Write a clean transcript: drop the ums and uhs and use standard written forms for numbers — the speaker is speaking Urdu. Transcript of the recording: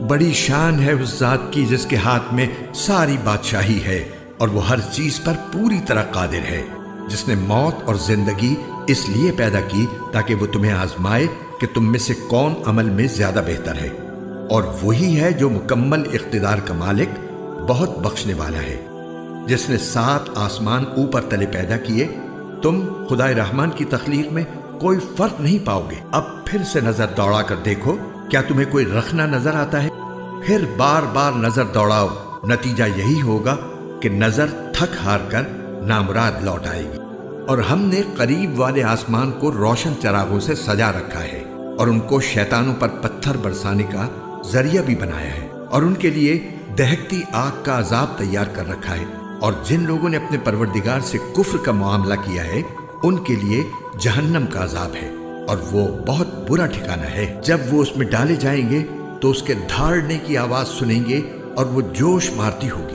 بڑی شان ہے اس ذات کی جس کے ہاتھ میں ساری بادشاہی ہے اور وہ ہر چیز پر پوری طرح قادر ہے، جس نے موت اور زندگی اس لیے پیدا کی تاکہ وہ تمہیں آزمائے کہ تم میں سے کون عمل میں زیادہ بہتر ہے، اور وہی ہے جو مکمل اقتدار کا مالک، بہت بخشنے والا ہے، جس نے 7 آسمان اوپر تلے پیدا کیے۔ تم خدائے رحمان کی تخلیق میں کوئی فرق نہیں پاؤ گے۔ اب پھر سے نظر دوڑا کر دیکھو، کیا تمہیں کوئی رخنہ نظر آتا ہے؟ پھر بار بار نظر دوڑاؤ، نتیجہ یہی ہوگا کہ نظر تھک ہار کر نامراد لوٹ آئے گی۔ اور ہم نے قریب والے آسمان کو روشن چراغوں سے سجا رکھا ہے اور ان کو شیطانوں پر پتھر برسانے کا ذریعہ بھی بنایا ہے، اور ان کے لیے دہکتی آگ کا عذاب تیار کر رکھا ہے، اور جن لوگوں نے اپنے پروردگار سے کفر کا معاملہ کیا ہے ان کے لیے جہنم کا عذاب ہے، اور وہ بہت برا ٹھکانہ ہے۔ جب وہ اس میں ڈالے جائیں گے تو اس کے دھاڑنے کی آواز سنیں گے اور وہ جوش مارتی ہوگی۔